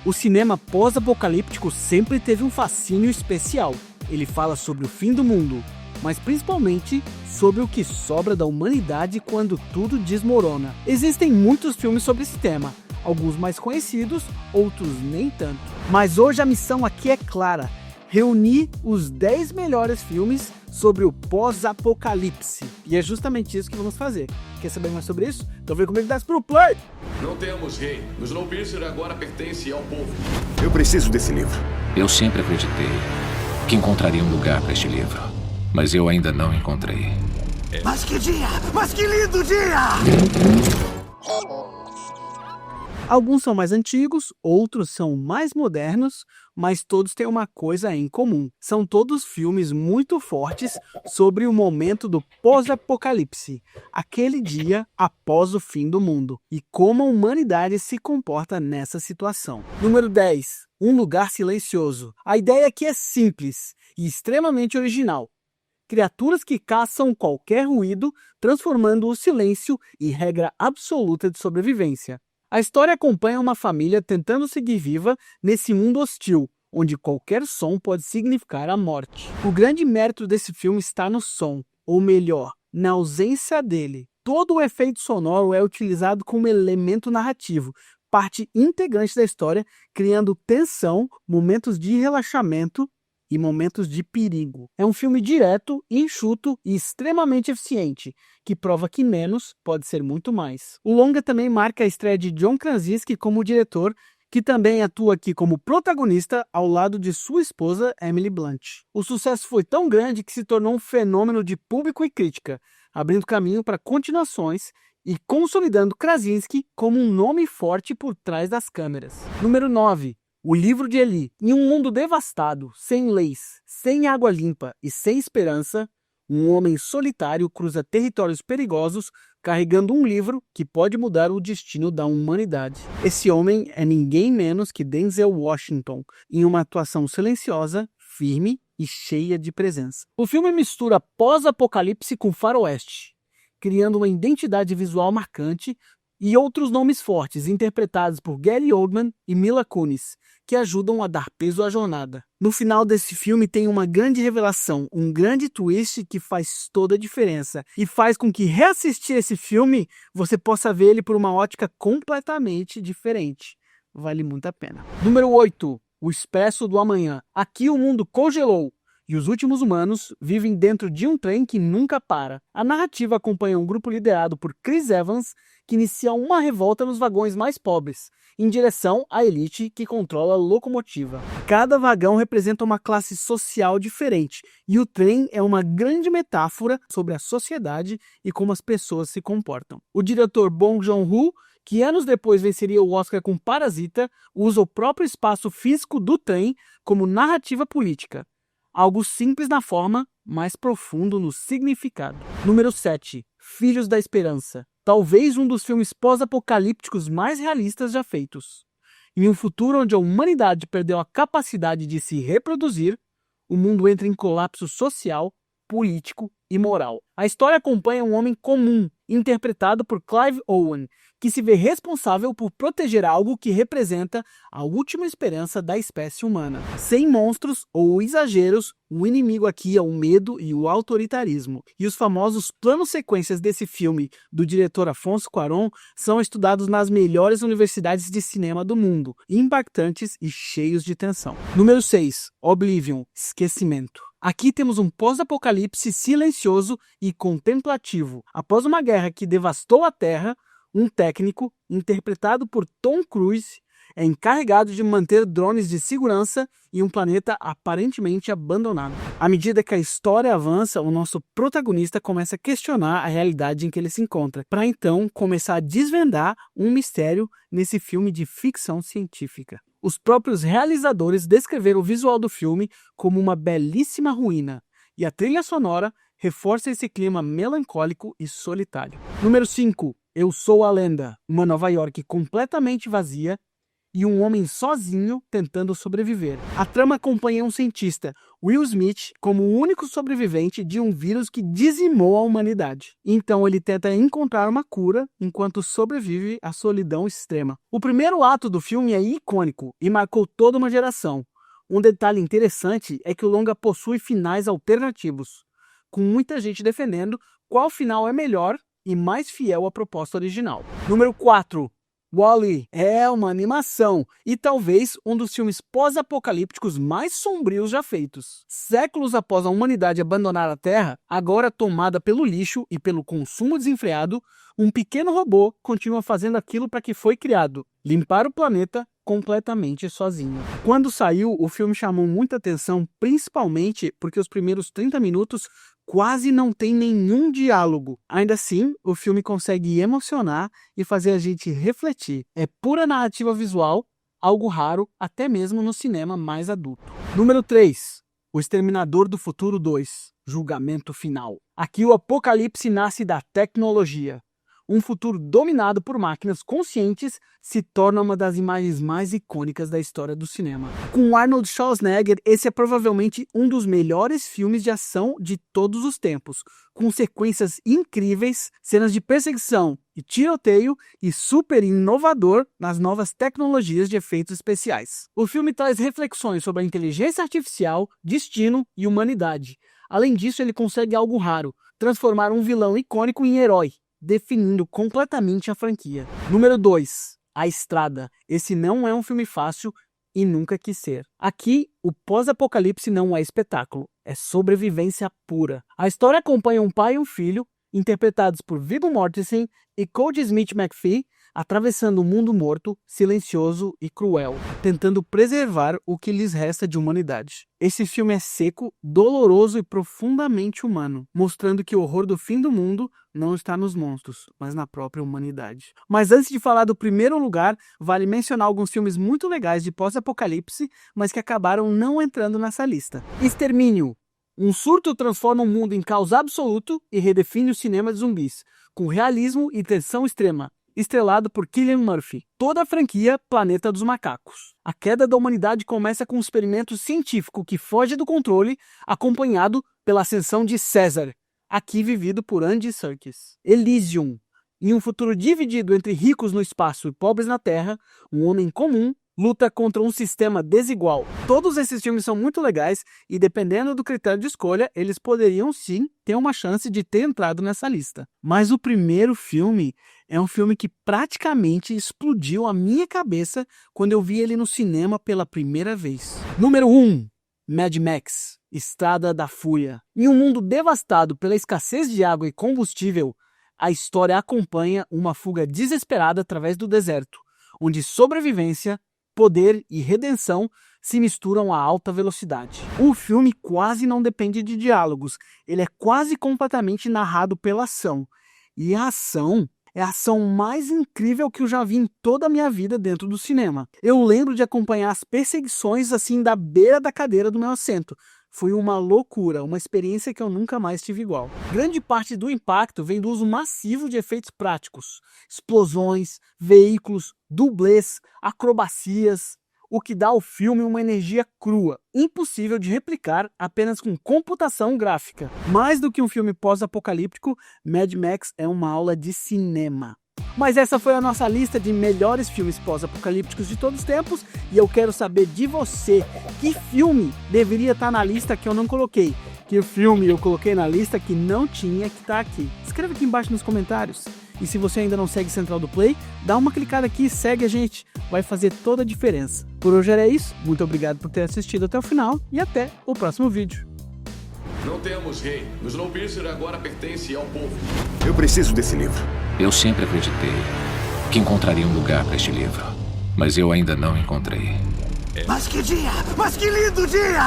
O cinema pós-apocalíptico sempre teve um fascínio especial. Ele fala sobre o fim do mundo, mas principalmente sobre o que sobra da humanidade quando tudo desmorona. Existem muitos filmes sobre esse tema, alguns mais conhecidos, outros nem tanto. Mas hoje a missão aqui é clara: reunir os 10 melhores filmes sobre o pós-apocalipse. E é justamente isso que vamos fazer. Quer saber mais sobre isso? Então vem comigo das pro play! Não temos rei. O Snowpiercer agora pertence ao povo. Eu preciso desse livro. Eu sempre acreditei que encontraria um lugar para este livro, mas eu ainda não encontrei. Mas que dia! Mas que lindo dia! Alguns são mais antigos, outros são mais modernos, mas todos têm uma coisa em comum. São todos filmes muito fortes sobre o momento do pós-apocalipse, aquele dia após o fim do mundo, e como a humanidade se comporta nessa situação. Número 10. Um Lugar Silencioso. A ideia aqui é simples e extremamente original. Criaturas que caçam qualquer ruído, transformando o silêncio em regra absoluta de sobrevivência. A história acompanha uma família tentando seguir viva nesse mundo hostil, onde qualquer som pode significar a morte. O grande mérito desse filme está no som, ou melhor, na ausência dele. Todo o efeito sonoro é utilizado como elemento narrativo, parte integrante da história, criando tensão, momentos de relaxamento e momentos de perigo. É um filme direto, enxuto e extremamente eficiente, que prova que menos pode ser muito mais. O longa também marca a estreia de John Krasinski como diretor, que também atua aqui como protagonista ao lado de sua esposa Emily Blunt. O sucesso foi tão grande que se tornou um fenômeno de público e crítica, abrindo caminho para continuações e consolidando Krasinski como um nome forte por trás das câmeras. Número 9. O Livro de Eli. Em um mundo devastado, sem leis, sem água limpa e sem esperança, um homem solitário cruza territórios perigosos carregando um livro que pode mudar o destino da humanidade. Esse homem é ninguém menos que Denzel Washington, em uma atuação silenciosa, firme e cheia de presença. O filme mistura pós-apocalipse com faroeste, criando uma identidade visual marcante e outros nomes fortes, interpretados por Gary Oldman e Mila Kunis, que ajudam a dar peso à jornada. No final desse filme tem uma grande revelação, um grande twist que faz toda a diferença e faz com que reassistir esse filme você possa ver ele por uma ótica completamente diferente. Vale muito a pena. Número 8. O Expresso do Amanhã. Aqui o mundo congelou e os últimos humanos vivem dentro de um trem que nunca para. A narrativa acompanha um grupo liderado por Chris Evans, que inicia uma revolta nos vagões mais pobres, em direção à elite que controla a locomotiva. Cada vagão representa uma classe social diferente, e o trem é uma grande metáfora sobre a sociedade e como as pessoas se comportam. O diretor Bong Joon-ho, que anos depois venceria o Oscar com Parasita, usa o próprio espaço físico do trem como narrativa política. Algo simples na forma, mas profundo no significado. Número 7. Filhos da Esperança. Talvez um dos filmes pós-apocalípticos mais realistas já feitos. Em um futuro onde a humanidade perdeu a capacidade de se reproduzir, o mundo entra em colapso social, político e moral. A história acompanha um homem comum, interpretado por Clive Owen, que se vê responsável por proteger algo que representa a última esperança da espécie humana. Sem monstros ou exageros, o inimigo aqui é o medo e o autoritarismo. E os famosos planos sequências desse filme, do diretor Afonso Cuarón, são estudados nas melhores universidades de cinema do mundo, impactantes e cheios de tensão. Número 6. Oblivion. Esquecimento. Aqui temos um pós-apocalipse silencioso e contemplativo. Após uma guerra que devastou a Terra, um técnico, interpretado por Tom Cruise, é encarregado de manter drones de segurança em um planeta aparentemente abandonado. À medida que a história avança, o nosso protagonista começa a questionar a realidade em que ele se encontra, para então começar a desvendar um mistério nesse filme de ficção científica. Os próprios realizadores descreveram o visual do filme como uma belíssima ruína, e a trilha sonora reforça esse clima melancólico e solitário. Número 5. Eu Sou a Lenda. Uma Nova York completamente vazia e um homem sozinho tentando sobreviver. A trama acompanha um cientista, Will Smith, como o único sobrevivente de um vírus que dizimou a humanidade. Então ele tenta encontrar uma cura enquanto sobrevive à solidão extrema. O primeiro ato do filme é icônico e marcou toda uma geração. Um detalhe interessante é que o longa possui finais alternativos, com muita gente defendendo qual final é melhor e mais fiel à proposta original. Número 4. Wall-E é uma animação e talvez um dos filmes pós-apocalípticos mais sombrios já feitos. Séculos após a humanidade abandonar a Terra, agora tomada pelo lixo e pelo consumo desenfreado, um pequeno robô continua fazendo aquilo para que foi criado: limpar o planeta completamente sozinho. Quando saiu, o filme chamou muita atenção, principalmente porque os primeiros 30 minutos quase não tem nenhum diálogo. Ainda assim, o filme consegue emocionar e fazer a gente refletir. É pura narrativa visual, algo raro até mesmo no cinema mais adulto. Número 3. O Exterminador do Futuro 2. Julgamento Final. Aqui o apocalipse nasce da tecnologia. Um futuro dominado por máquinas conscientes se torna uma das imagens mais icônicas da história do cinema. Com Arnold Schwarzenegger, esse é provavelmente um dos melhores filmes de ação de todos os tempos, com sequências incríveis, cenas de perseguição e tiroteio e super inovador nas novas tecnologias de efeitos especiais. O filme traz reflexões sobre a inteligência artificial, destino e humanidade. Além disso, ele consegue algo raro: transformar um vilão icônico em herói, definindo completamente a franquia. Número 2. A Estrada. Esse não é um filme fácil e nunca quis ser. Aqui, o pós-apocalipse não é espetáculo, é sobrevivência pura. A história acompanha um pai e um filho, interpretados por Viggo Mortensen e Cody Smith McPhee, atravessando um mundo morto, silencioso e cruel, tentando preservar o que lhes resta de humanidade. Esse filme é seco, doloroso e profundamente humano, mostrando que o horror do fim do mundo não está nos monstros, mas na própria humanidade. Mas antes de falar do primeiro lugar, vale mencionar alguns filmes muito legais de pós-apocalipse, mas que acabaram não entrando nessa lista. Extermínio. Um surto transforma o mundo em caos absoluto e redefine o cinema de zumbis, com realismo e tensão extrema. Estrelado por Cillian Murphy. Toda a franquia Planeta dos Macacos. A queda da humanidade começa com um experimento científico que foge do controle, acompanhado pela ascensão de César, aqui vivido por Andy Serkis. Elysium. Em um futuro dividido entre ricos no espaço e pobres na Terra, um homem comum luta contra um sistema desigual. Todos esses filmes são muito legais e, dependendo do critério de escolha, eles poderiam sim ter uma chance de ter entrado nessa lista. Mas o primeiro filme é um filme que praticamente explodiu a minha cabeça quando eu vi ele no cinema pela primeira vez. Número 1. Mad Max. Estrada da Fúria. Em um mundo devastado pela escassez de água e combustível, a história acompanha uma fuga desesperada através do deserto, onde sobrevivência, poder e redenção se misturam a alta velocidade. O filme quase não depende de diálogos, ele é quase completamente narrado pela ação. E a ação é a ação mais incrível que eu já vi em toda a minha vida dentro do cinema. Eu lembro de acompanhar as perseguições assim da beira da cadeira do meu assento. Foi uma loucura, uma experiência que eu nunca mais tive igual. Grande parte do impacto vem do uso massivo de efeitos práticos, explosões, veículos, dublês, acrobacias, o que dá ao filme uma energia crua, impossível de replicar apenas com computação gráfica. Mais do que um filme pós-apocalíptico, Mad Max é uma aula de cinema. Mas essa foi a nossa lista de melhores filmes pós-apocalípticos de todos os tempos e eu quero saber de você, que filme deveria estar na lista que eu não coloquei? Que filme eu coloquei na lista que não tinha que estar aqui? Escreve aqui embaixo nos comentários. E se você ainda não segue Central do Play, dá uma clicada aqui e segue a gente, vai fazer toda a diferença. Por hoje era isso, muito obrigado por ter assistido até o final e até o próximo vídeo. Não temos rei. O Snowpiercer agora pertence ao povo. Eu preciso desse livro. Eu sempre acreditei que encontraria um lugar para este livro, mas eu ainda não encontrei. Mas que dia! Mas que lindo dia!